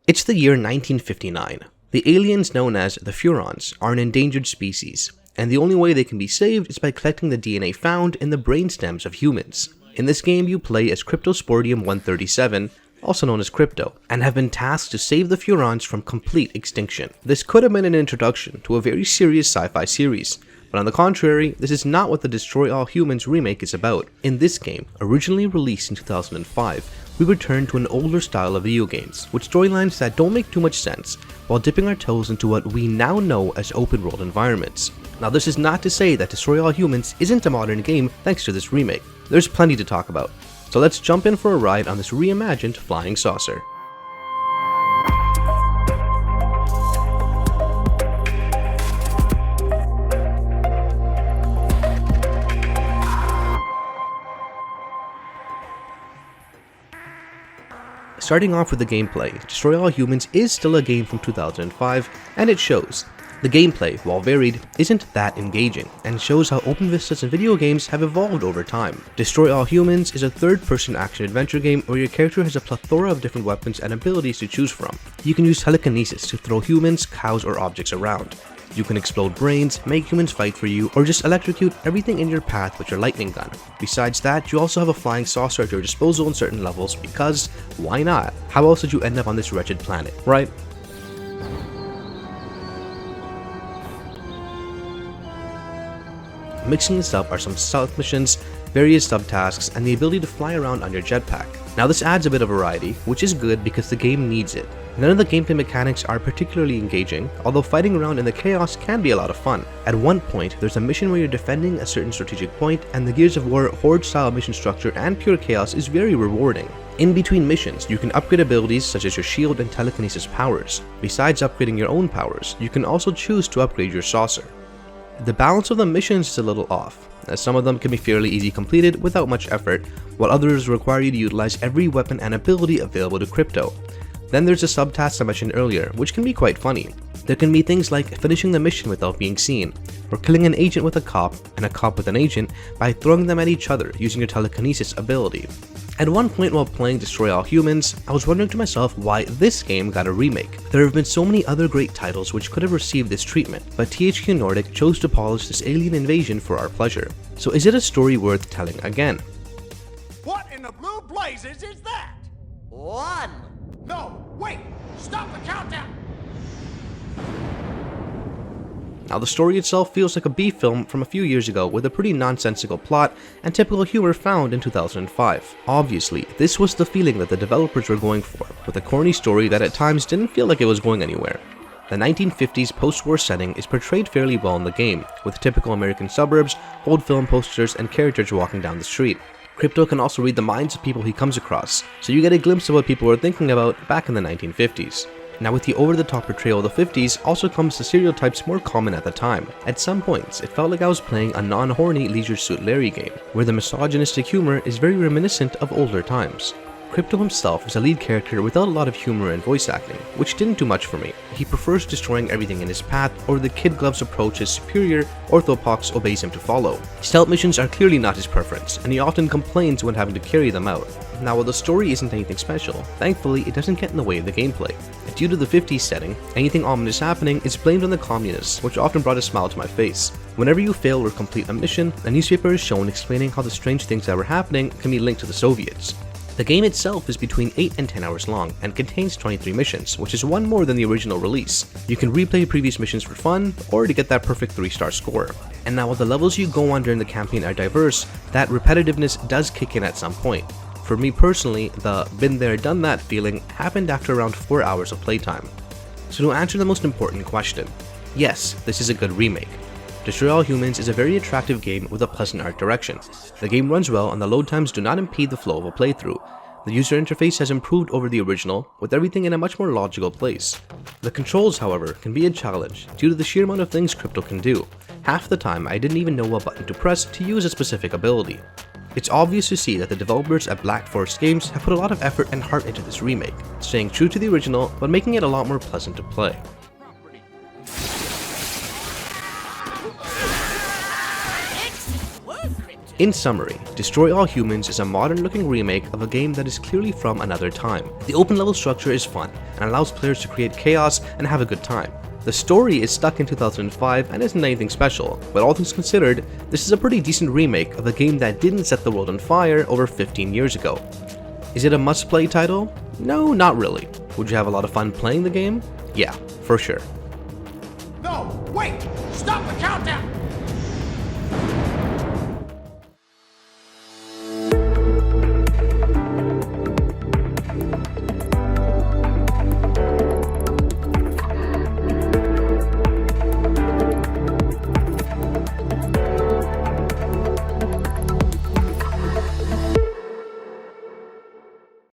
It's the year 1959. The aliens known as the Furons are an endangered species, and the only way they can be saved is by collecting the DNA found in the brainstems of humans. In this game, you play as Cryptosporidium-137, also known as Crypto, and have been tasked to save the Furons from complete extinction. This could have been an introduction to a very serious sci-fi series, but on the contrary, this is not what the Destroy All Humans remake is about. In this game, originally released in 2005, we return to an older style of video games, with storylines that don't make too much sense, while dipping our toes into what we now know as open world environments. Now this is not to say that Destroy All Humans isn't a modern game thanks to this remake. There's plenty to talk about, so let's jump in for a ride on this reimagined flying saucer. Starting off with the gameplay, Destroy All Humans is still a game from 2005, and it shows. The gameplay, while varied, isn't that engaging, and shows how open vistas in video games have evolved over time. Destroy All Humans is a third-person action-adventure game where your character has a plethora of different weapons and abilities to choose from. You can use telekinesis to throw humans, cows, or objects around. You can explode brains, make humans fight for you, or just electrocute everything in your path with your lightning gun. Besides that, you also have a flying saucer at your disposal in certain levels because, why not? How else did you end up on this wretched planet, right? Mixing this up are some stealth missions, various subtasks, and the ability to fly around on your jetpack. Now this adds a bit of variety, which is good because the game needs it. None of the gameplay mechanics are particularly engaging, although fighting around in the chaos can be a lot of fun. At one point, there's a mission where you're defending a certain strategic point, and the Gears of War Horde-style mission structure and pure chaos is very rewarding. In between missions, you can upgrade abilities such as your shield and telekinesis powers. Besides upgrading your own powers, you can also choose to upgrade your saucer. The balance of the missions is a little off, as some of them can be fairly easy completed without much effort, while others require you to utilize every weapon and ability available to Crypto. Then there's the subtasks I mentioned earlier, which can be quite funny. There can be things like finishing the mission without being seen, or killing an agent with a cop and a cop with an agent by throwing them at each other using your telekinesis ability. At one point while playing Destroy All Humans, I was wondering to myself why this game got a remake. There have been so many other great titles which could have received this treatment, but THQ Nordic chose to polish this alien invasion for our pleasure. So is it a story worth telling again? What in the blue blazes is that? One. No, wait! Stop the countdown! Now the story itself feels like a B film from a few years ago with a pretty nonsensical plot and typical humor found in 2005. Obviously, this was the feeling that the developers were going for, with a corny story that at times didn't feel like it was going anywhere. The 1950s post-war setting is portrayed fairly well in the game, with typical American suburbs, old film posters, and characters walking down the street. Crypto can also read the minds of people he comes across, so you get a glimpse of what people were thinking about back in the 1950s. Now with the over-the-top portrayal of the 50s also comes the stereotypes more common at the time. At some points, it felt like I was playing a non-horny Leisure Suit Larry game, where the misogynistic humor is very reminiscent of older times. Crypto himself is a lead character without a lot of humor and voice acting, which didn't do much for me. He prefers destroying everything in his path, or the Kid Gloves approach his superior, Orthopox obeys him to follow. Stealth missions are clearly not his preference, and he often complains when having to carry them out. Now while the story isn't anything special, thankfully it doesn't get in the way of the gameplay. Due to the 50s setting, anything ominous happening is blamed on the communists, which often brought a smile to my face. Whenever you fail or complete a mission, a newspaper is shown explaining how the strange things that were happening can be linked to the Soviets. The game itself is between 8 and 10 hours long and contains 23 missions, which is one more than the original release. You can replay previous missions for fun or to get that perfect 3-star score. And now while the levels you go on during the campaign are diverse, that repetitiveness does kick in at some point. For me personally, the been there done that feeling happened after around 4 hours of playtime. So to answer the most important question, yes, this is a good remake. Destroy All Humans is a very attractive game with a pleasant art direction. The game runs well and the load times do not impede the flow of a playthrough. The user interface has improved over the original, with everything in a much more logical place. The controls, however, can be a challenge due to the sheer amount of things Crypto can do. Half the time I didn't even know what button to press to use a specific ability. It's obvious to see that the developers at Black Forest Games have put a lot of effort and heart into this remake, staying true to the original but making it a lot more pleasant to play. Excellent work, Crypto. In summary, Destroy All Humans is a modern-looking remake of a game that is clearly from another time. The open-level structure is fun and allows players to create chaos and have a good time. The story is stuck in 2005 and isn't anything special, but all things considered, this is a pretty decent remake of a game that didn't set the world on fire over 15 years ago. Is it a must-play title? No, not really. Would you have a lot of fun playing the game? Yeah, for sure. No, wait! Stop the countdown!